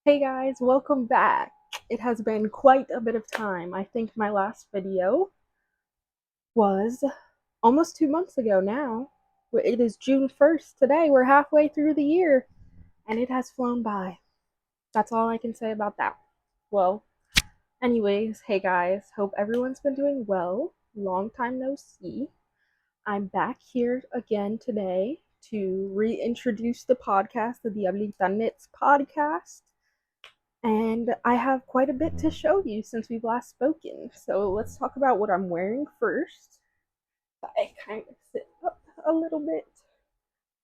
Hey guys, welcome back. It has been quite a bit of time. I think my last video was almost 2 months ago now. It is June 1st today. We're halfway through the year and it has flown by. That's all I can say about that. Well, anyways, hey guys, hope everyone's been doing well. Long time no see. I'm back here again today to reintroduce the podcast, the Diablita podcast. And I have quite a bit to show you since we've last spoken. So let's talk about what I'm wearing first. I kind of sit up a little bit.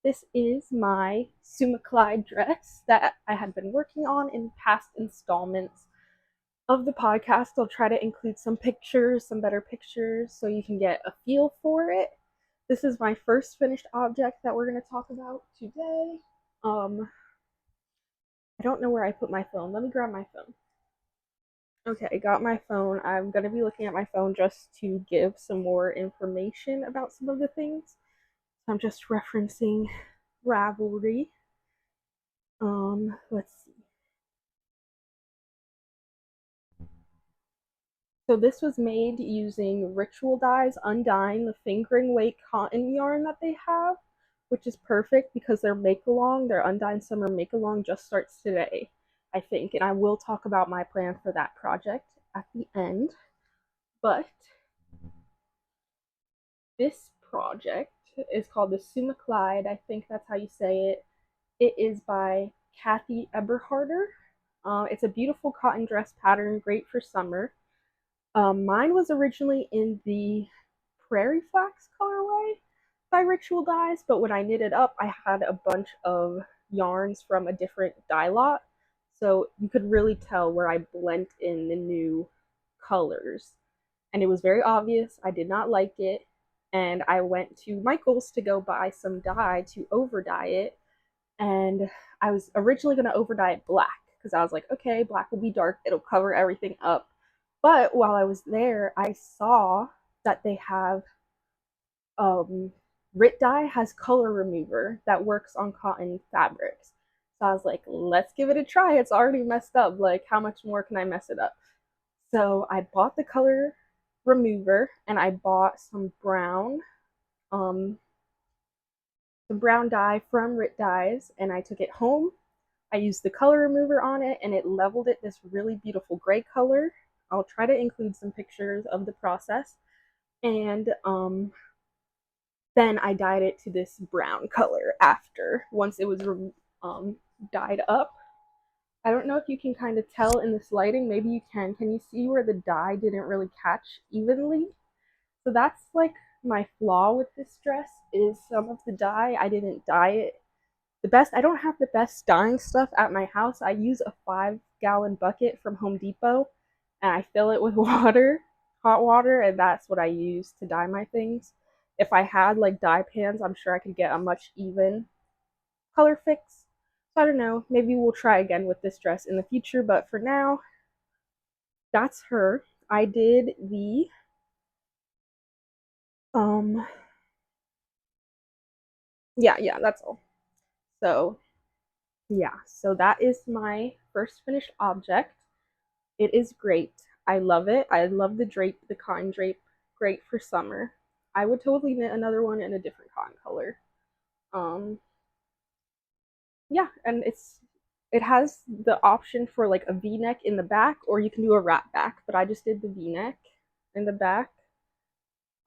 This is my Summa Clyde dress that I had been working on in past installments of the podcast. I'll try to include some pictures, some better pictures, so you can get a feel for it. This is my first finished object that we're going to talk about today. I don't know where I put my phone. Let me grab my phone. Okay, I got my phone. I'm going to be looking at my phone just to give some more information about some of the things. I'm just referencing Ravelry. Let's see. So this was made using Ritual Dye's Undying, the fingering weight cotton yarn that they have, which is perfect because their make-along, their Undying Summer make-along just starts today, I think. And I will talk about my plan for that project at the end. But this project is called the Summa Clyde. I think that's how you say it. It is by Kathy Eberharder. It's a beautiful cotton dress pattern, great for summer. Mine was originally in the Prairie Flax colorway by Ritual Dyes, but when I knitted up, I had a bunch of yarns from a different dye lot, so you could really tell where I blend in the new colors. And it was very obvious. I did not like it, and I went to Michael's to go buy some dye to over dye it. And I was originally going to over dye it black because I was like, okay, black will be dark, it'll cover everything up. But while I was there, I saw that they have Rit dye has color remover that works on cotton fabrics. So I was like, let's give it a try. It's already messed up. Like, how much more can I mess it up? So I bought the color remover and I bought um, some brown dye from Rit Dyes, and I took it home. I used the color remover on it and it leveled it this really beautiful gray color. I'll try to include some pictures of the process. And then I dyed it to this brown color after, once it was dyed up. I don't know if you can kind of tell in this lighting. Maybe you can. Can you see where the dye didn't really catch evenly? So that's like my flaw with this dress, is some of the dye, I didn't dye it the best. I don't have the best dyeing stuff at my house. I use a 5-gallon bucket from Home Depot and I fill it with water, hot water, and that's what I use to dye my things. If I had like dye pans, I'm sure I could get a much even color fix. So I don't know, maybe we'll try again with this dress in the future, but for now, that's her. I did the um yeah, that's all. So yeah, so that is my first finished object. It is great. I love it. I love the drape, the cotton drape. Great for summer. I would totally knit another one in a different cotton color. Um, yeah, and it has the option for like a V-neck in the back, or you can do a wrap back. But I just did the V-neck in the back.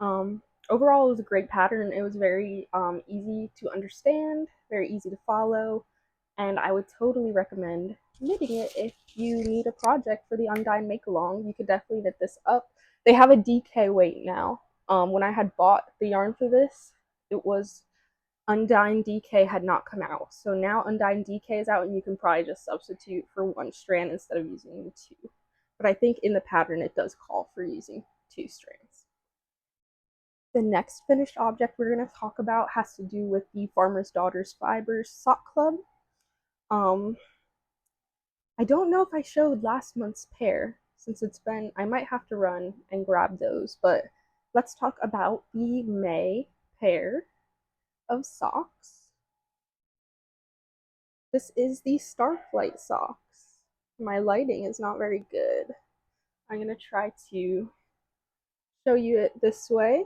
Overall, it was a great pattern. It was very easy to understand, very easy to follow, and I would totally recommend knitting it if you need a project for the Undyne Make Along. You could definitely knit this up. They have a DK weight now. When I had bought the yarn for this, it was Undyne DK had not come out. So now Undyne DK is out and you can probably just substitute for one strand instead of using two. But I think in the pattern it does call for using two strands. The next finished object we're going to talk about has to do with the Farmer's Daughters Fibers Sock Club. I don't know if I showed last month's pair, since it's been, I might have to run and grab those, but let's talk about the May pair of socks. This is the Starflight socks. My lighting is not very good. I'm going to try to show you it this way.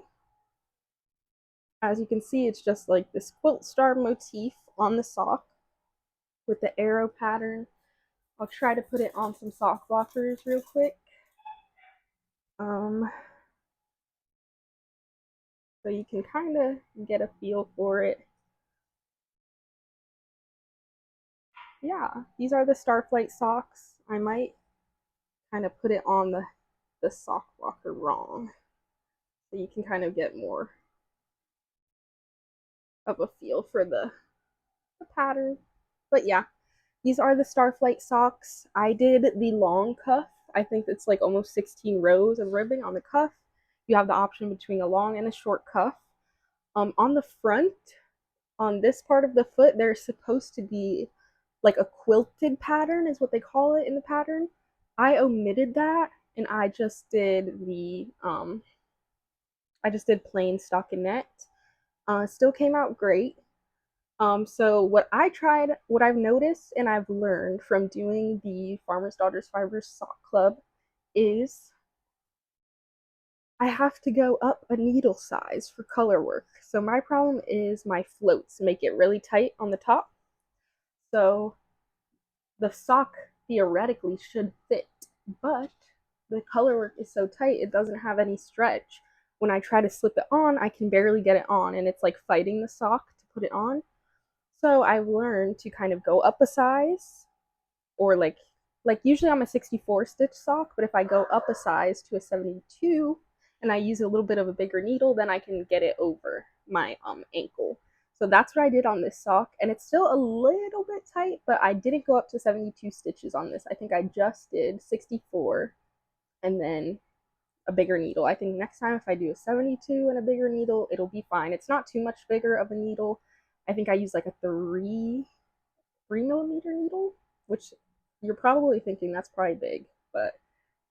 As you can see, it's just like this quilt star motif on the sock with the arrow pattern. I'll try to put it on some sock blockers real quick. So you can kind of get a feel for it. Yeah, these are the Starflight socks. I might kind of put it on the sock blocker wrong, so you can kind of get more of a feel for the pattern. But yeah, these are the Starflight socks. I did the long cuff. I think it's like almost 16 rows of ribbing on the cuff. You have the option between a long and a short cuff. On the front, on this part of the foot, there's supposed to be like a quilted pattern, is what they call it in the pattern. I omitted that and I just did plain stockinette. Still came out great. So what I've noticed and I've learned from doing the Farmer's Daughters Fibers Sock Club is I have to go up a needle size for color work. So my problem is my floats make it really tight on the top. So the sock theoretically should fit, but the color work is so tight it doesn't have any stretch. When I try to slip it on, I can barely get it on, and it's like fighting the sock to put it on. So I've learned to kind of go up a size, or like usually I'm a 64 stitch sock, but if I go up a size to a 72 and I use a little bit of a bigger needle, then I can get it over my ankle. So that's what I did on this sock, and it's still a little bit tight, but I didn't go up to 72 stitches on this. I think I just did 64 and then a bigger needle. I think next time if I do a 72 and a bigger needle, it'll be fine. It's not too much bigger of a needle. I think I use like a 3 millimeter needle, which you're probably thinking that's probably big, but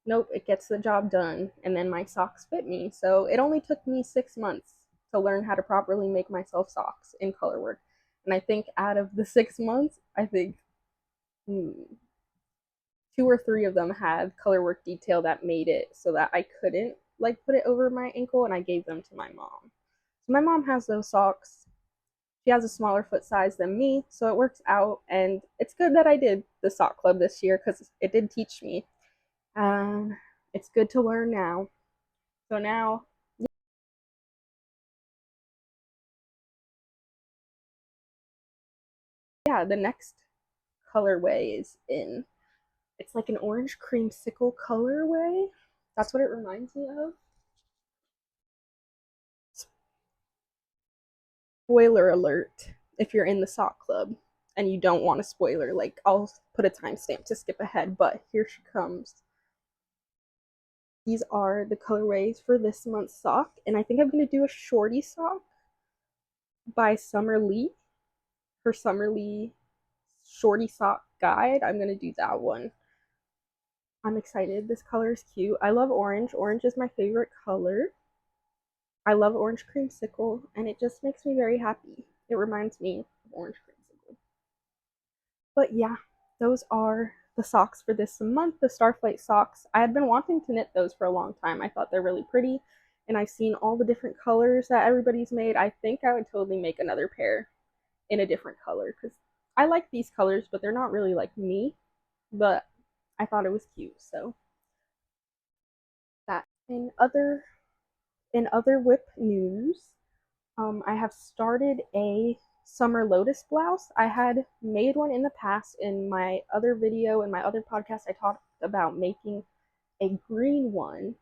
nope, it gets the job done. And then my socks fit me. So it only took me 6 months to learn how to properly make myself socks in color work. And I think out of the 6 months, I think 2 or 3 of them had color work detail that made it so that I couldn't like put it over my ankle, and I gave them to my mom. So my mom has those socks. She has a smaller foot size than me, so it works out, and it's good that I did the sock club this year because it did teach me. It's good to learn now. So now, yeah, the next colorway is in. It's like an orange creamsicle colorway. That's what it reminds me of. Spoiler alert if you're in the sock club and you don't want a spoiler, like I'll put a timestamp to skip ahead, but here she comes. These are the colorways for this month's sock, and I think I'm going to do a shorty sock by Summer Lee. Her Summer Lee shorty sock guide. I'm going to do that one. I'm excited. This color is cute. I love orange. Orange is my favorite color. I love orange creamsicle, and it just makes me very happy. It reminds me of orange creamsicle. But yeah, those are the socks for this month, the Starflight socks. I had been wanting to knit those for a long time. I thought they're really pretty, and I've seen all the different colors that everybody's made. I think I would totally make another pair in a different color because I like these colors, but they're not really like me. But I thought it was cute, so that. In other whip news, I have started a summer lotus blouse. I had made one in the past in my other video, in my other podcast. I talked about making a green one,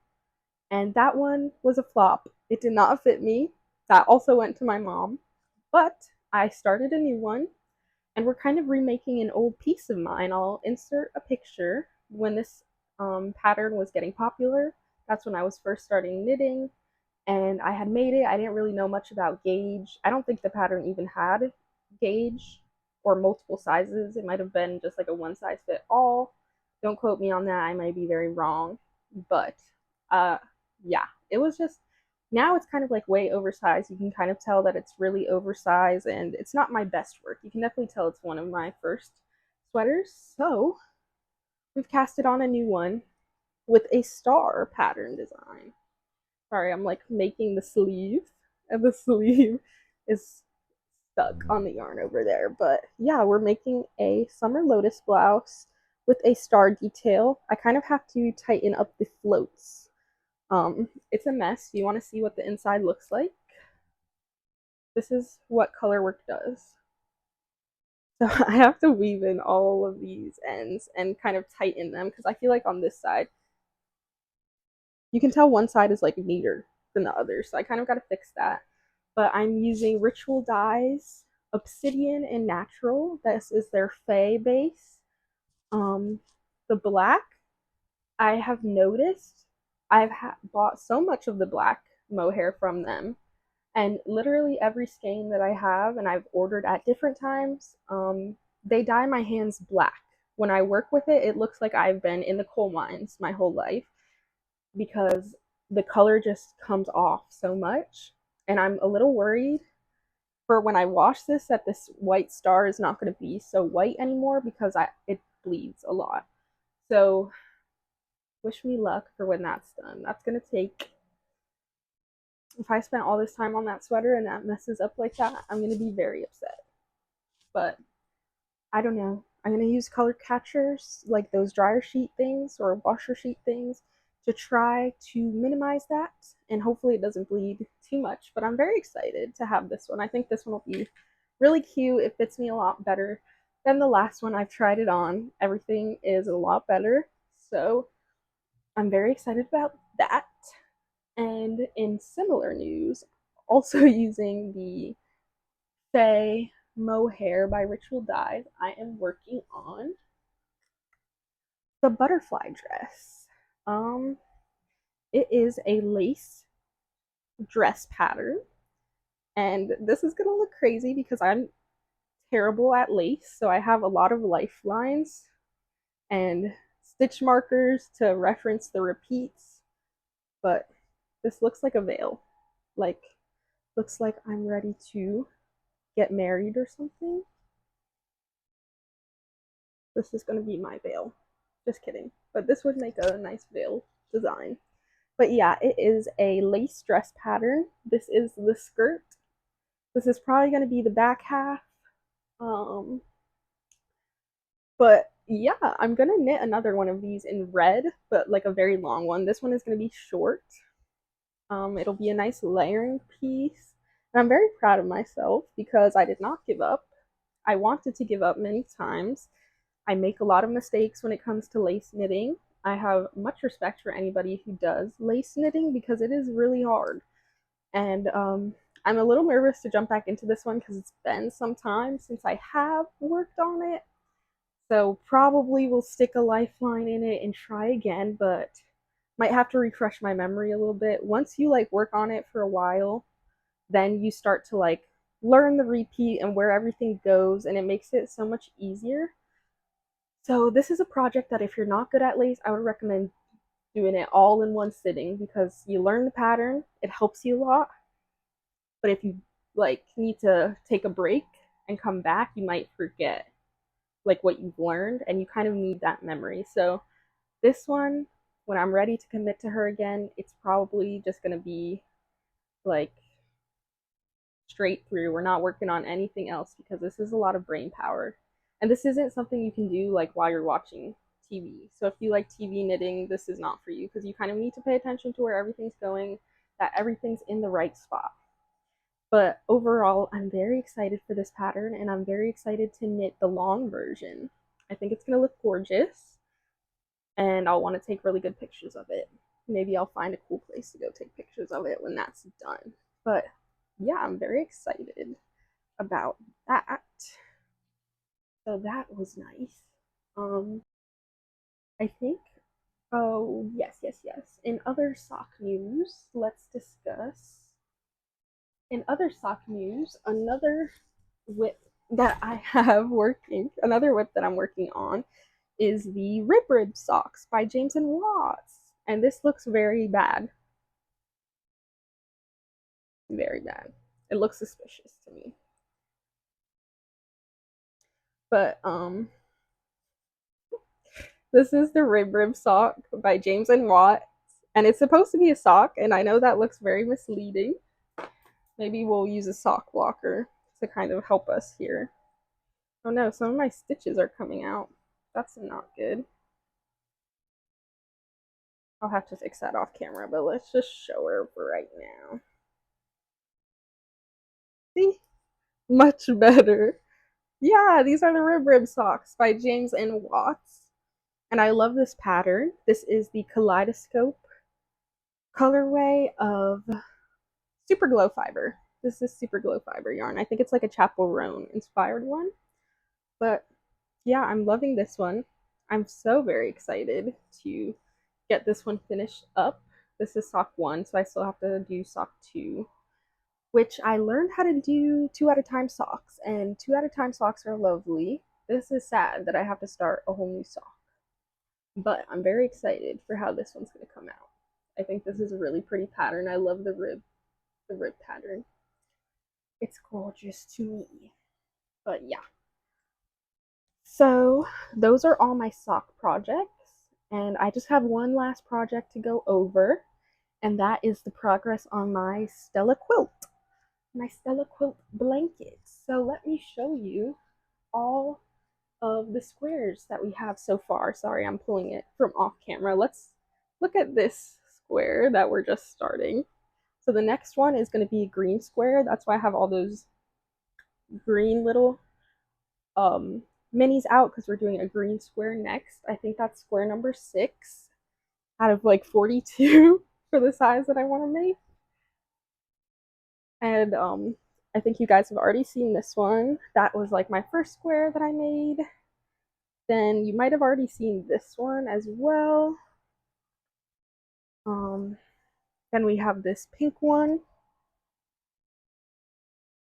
and that one was a flop. It did not fit me. That also went to my mom, but I started a new one, and we're kind of remaking an old piece of mine. I'll insert a picture when this pattern was getting popular. That's when I was first starting knitting, and I had made it. I didn't really know much about gauge. I don't think the pattern even had gauge or multiple sizes. It might have been just like a one size fit all. Don't quote me on that. I might be very wrong. But uh yeah, it was just, now it's kind of like way oversized. You can kind of tell that it's really oversized, and it's not my best work. You can definitely tell it's one of my first sweaters. So we've casted on a new one with a star pattern design. Sorry, I'm like making the sleeve, and the sleeve is stuck on the yarn over there. But yeah, we're making a summer lotus blouse with a star detail. I kind of have to tighten up the floats. It's a mess. You want to see what the inside looks like? This is what color work does. So I have to weave in all of these ends and kind of tighten them because I feel like on this side, you can tell one side is like neater than the other. So I kind of got to fix that. But I'm using Ritual Dyes, Obsidian, and Natural. This is their Fae base. The black, I have noticed I've bought so much of the black mohair from them. And literally every skein that I have and I've ordered at different times, they dye my hands black. When I work with it, it looks like I've been in the coal mines my whole life because the color just comes off so much. And I'm a little worried for when I wash this that this white star is not going to be so white anymore because it bleeds a lot. So wish me luck for when that's done. That's going to take, if I spent all this time on that sweater and that messes up like that, I'm going to be very upset. But I don't know. I'm going to use color catchers, like those dryer sheet things or washer sheet things, to try to minimize that. And hopefully it doesn't bleed too much. But I'm very excited to have this one. I think this one will be really cute. It fits me a lot better than the last one. I've tried it on. Everything is a lot better. So I'm very excited about that. And in similar news, also using the Fae Mohair by Ritual Dyes, I am working on the butterfly dress. It is a lace dress pattern, and this is gonna look crazy because I'm terrible at lace, so I have a lot of lifelines and stitch markers to reference the repeats, but this looks like a veil. Like, looks like I'm ready to get married or something. This is going to be my veil. Just kidding. But this would make a nice veil design. But yeah, it is a lace dress pattern. This is the skirt. This is probably going to be the back half. But yeah, I'm going to knit another one of these in red, but like a very long one. This one is going to be short. It'll be a nice layering piece. And I'm very proud of myself because I did not give up. I wanted to give up many times. I make a lot of mistakes when it comes to lace knitting. I have much respect for anybody who does lace knitting because it is really hard. And I'm a little nervous to jump back into this one because it's been some time since I have worked on it. So probably will stick a lifeline in it and try again, but might have to refresh my memory a little bit. Once you like work on it for a while, then you start to like learn the repeat and where everything goes, and it makes it so much easier. So this is a project that if you're not good at lace, I would recommend doing it all in one sitting because you learn the pattern, it helps you a lot. But if you like need to take a break and come back, you might forget like what you've learned and you kind of need that memory. So this one, when I'm ready to commit to her again, it's probably just going to be like straight through. We're not working on anything else because this is a lot of brain power. And this isn't something you can do like while you're watching TV. So if you like TV knitting, this is not for you because you kind of need to pay attention to where everything's going, that everything's in the right spot. But overall, I'm very excited for this pattern and I'm very excited to knit the long version. I think it's going to look gorgeous and I'll want to take really good pictures of it. Maybe I'll find a cool place to go take pictures of it when that's done. But yeah, I'm very excited about that. So that was nice. I think, oh, yes. In other sock news, let's discuss. In other sock news, another whip that I have working, another whip that I'm working on is the Rib socks by James and Watts. And this looks very bad. Very bad. It looks suspicious to me. But This is the Rib sock by James and Watt, and it's supposed to be a sock, and I know that looks very misleading. Maybe we'll use a sock blocker to kind of help us here. Oh no, some of my stitches are coming out. That's not good. I'll have to fix that off camera, but let's just show her right now. See? Much better. Yeah, these are the Rib socks by James and Watts. And I love this pattern. This is the Kaleidoscope colorway of Super Glow Fiber. This is Super Glow Fiber yarn. I think it's like a Chapel Roan inspired one. But yeah, I'm loving this one. I'm so very excited to get this one finished up. This is sock 1, so I still have to do sock 2, which I learned how to do 2 at a time socks, and 2 at a time socks are lovely. This is sad that I have to start a whole new sock, but I'm very excited for how this one's going to come out. I think this is a really pretty pattern. I love the rib pattern. It's gorgeous to me. But yeah. So those are all my sock projects, and I just have one last project to go over, and that is the progress on my Stella quilt. My Stella quilt blanket. So let me show you all of the squares that we have so far. Sorry, I'm pulling it from off camera. Let's look at this square that we're just starting. So the next one is going to be a green square. That's why I have all those green little minis out, because we're doing a green square next. I think that's square number 6 out of like 42 for the size that I want to make. And I think you guys have already seen this one. That was like my first square that I made. Then you might have already seen this one as well. Then we have this pink one.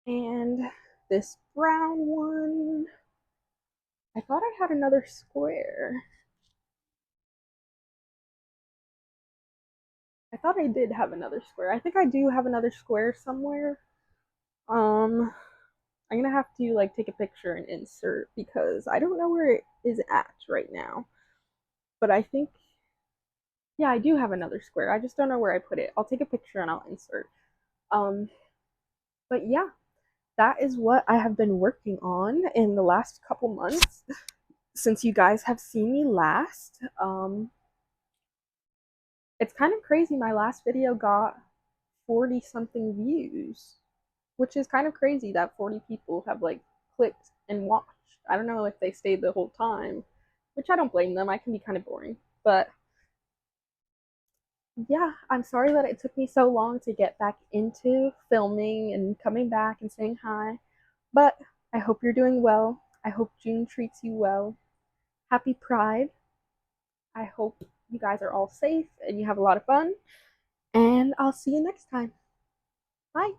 And this brown one. I thought I had another square. I thought I did have another square. I think I do have another square somewhere. I'm gonna have to like take a picture and insert, because I don't know where it is at right now. But I think, yeah, I do have another square. I just don't know where I put it. I'll take a picture and I'll insert. But yeah, that is what I have been working on in the last couple months since you guys have seen me last. It's kind of crazy. My last video got 40 something views, which is kind of crazy that 40 people have like clicked and watched. I don't know if they stayed the whole time, which I don't blame them. I can be kind of boring. But yeah, I'm sorry that it took me so long to get back into filming and coming back and saying hi. But I hope you're doing well. I hope June treats you well. Happy Pride. I hope you guys are all safe and you have a lot of fun. And I'll see you next time. Bye.